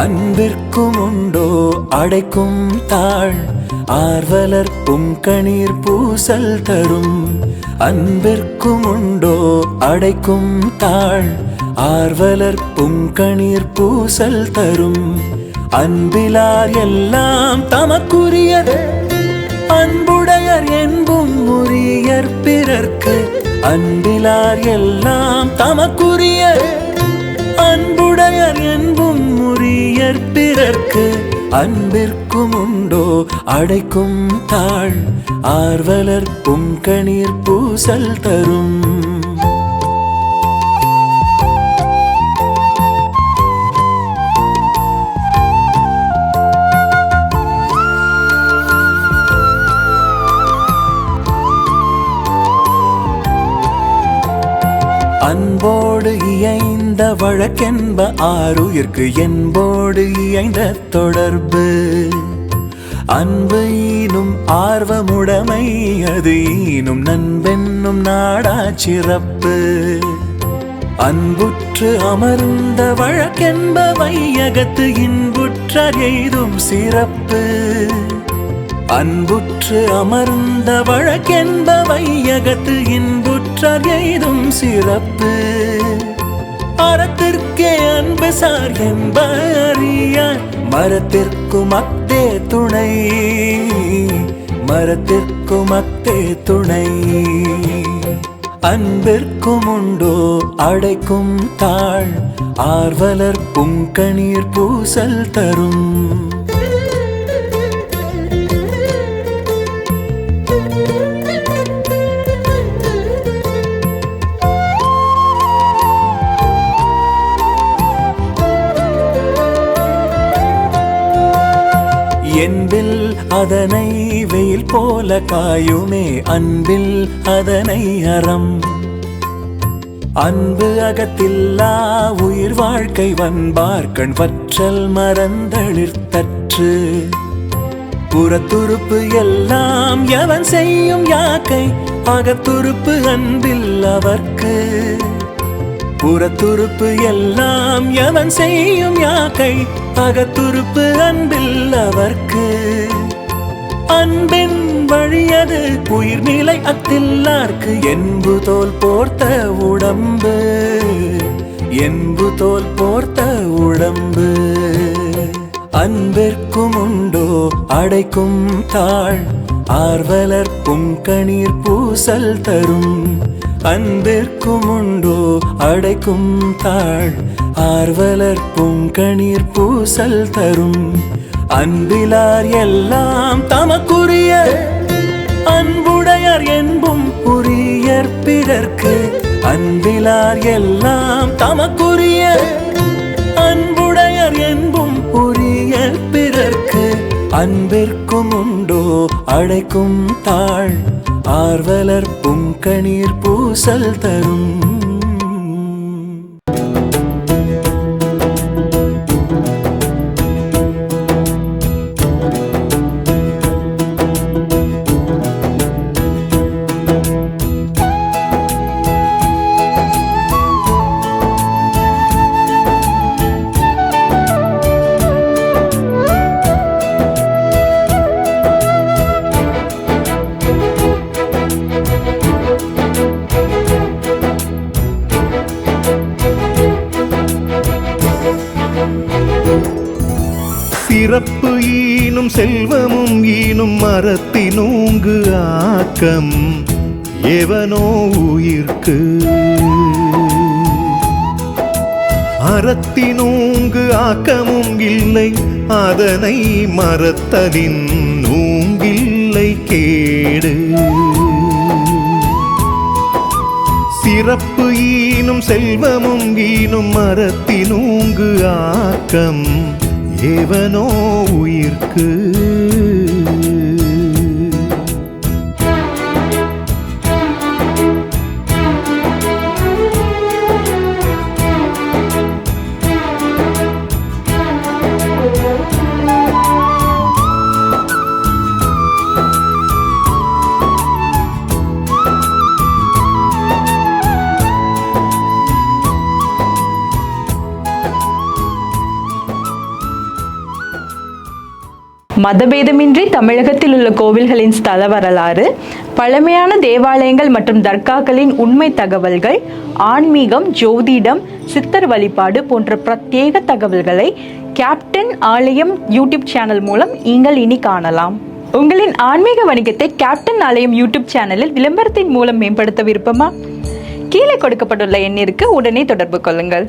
அன்பிற்கும் உண்டோ அடைக்கும் தாழ் ஆர்வலர் புங்கணீர் பூசல் தரும். அன்பிற்கும் உண்டோ அடைக்கும் தாழ் ஆர்வலர் புங்கணீர் பூசல் தரும். அன்பிலார் எல்லாம் தமக்குரியர் அன்புடையர் என்பும் உரியர் பிறர்க்கு. அன்பிலார் எல்லாம் தமக்குரியர் அன்புடையர் என்பும் உரியர் பிறர்க்கு. அன்பிற்கும் உண்டோ அடைக்கும் தாழ் ஆர்வலர் புங்கணீர் பூசல் தரும். அன்போடு இயைந்த வழக்கென்ப ஆருயிர்க்கு என்போடு இயைந்த தொடர்பு. அன்பு ஈனும் ஆர்வமுடைமை அது ஈனும் நண்பென்னும் நாடா சிறப்பு. அன்புற்று அமர்ந்த வழக்கென்ப வையகத்து இன்புற்றார் எய்தும் சிறப்பு. அன்புற்று அமர்ந்த வழக்கென்ப வையகத்து இன்புற்றார் எய்தும் சிறப்பு. அறத்திற்கே அன்பு சார் என்ப அறியார் மரத்திற்கும் அக்தே துணை. மரத்திற்கும் அக்தே துணை. அன்பிற்கும் உண்டோ அடைக்கும் தாழ் ஆர்வலர் புங்கணீர் பூசல் தரும். என்பில் அதனை வெயில் போல காயுமே அன்பில் அதனை அறம். அன்பு அகத்தில்லா உயிர் வாழ்க்கை வன்பார்கண் வற்றல் மறந்தளிர்த்தற்று. புறத்துறுப்பு எல்லாம் எவன் செய்யும் யாக்கை அகத்துறுப்பு அன்பில் அவர்க்கு. புறத்துறுப்பு எல்லாம் எவன் செய்யும் யாக்கை அகத்துறுப்பு அன்பில் அவர்க்கு. அன்பின் வழியது உயிர்நிலை அத்தில்லார்க்கு என்பு தோல் போர்த்த உடம்பு. என்பு தோல் போர்த்த உடம்பு. அன்பிற்கும் உண்டோ அடைக்கும் தாழ் ஆர்வலர் புங்கணீர் பூசல் தரும். அன்பிற்கும் உண்டோ அடைக்கும் தாழ் ஆர்வலர் புங்கணீர் பூசல் தரும். அன்பிலார் எல்லாம் தமக்குரியர் அன்புடையர் என்பும் உரியர் பிறர்க்கு. அன்பிலார் எல்லாம் தமக்குரியர் அன்புடையர் என்பும் உரியர் பிறர்க்கு. அன்பிற்கும் உண்டோ அடைக்கும் தாழ் ஆர்வலர் புங்கணீர் பூசல் தரும். சிறப்பு ஈனும் செல்வமும் ஈனும் மரத்தினூங்கு ஆக்கம் எவனோ உயிர்க்கு. அறத்தினூங்கு ஆக்கமும் இல்லை அதனை மறத்தலின் ஊங்கில்லை கேடு. சிறப்பு ஈனும் செல்வமும் ஈனும் மரத்தினூங்கு ஆக்கம் எவனோ உயிர்க்கு. மதபேதமின்றி தமிழகத்தில் உள்ள கோவில்களின் ஸ்தல வரலாறு, பழமையான தேவாலயங்கள் மற்றும் தர்காக்களின் உண்மை தகவல்கள், ஆன்மீகம், ஜோதிடம், சித்தர் வழிபாடு போன்ற பிரத்யேக தகவல்களை கேப்டன் ஆலயம் யூடியூப் சேனல் மூலம் நீங்கள் இனி காணலாம். உங்களின் ஆன்மீக வணிகத்தை கேப்டன் ஆலயம் யூடியூப் சேனலில் விளம்பரத்தின் மூலம் மேம்படுத்த விருப்பமா? கீழே கொடுக்கப்பட்டுள்ள எண்ணிற்கு உடனே தொடர்பு கொள்ளுங்கள்.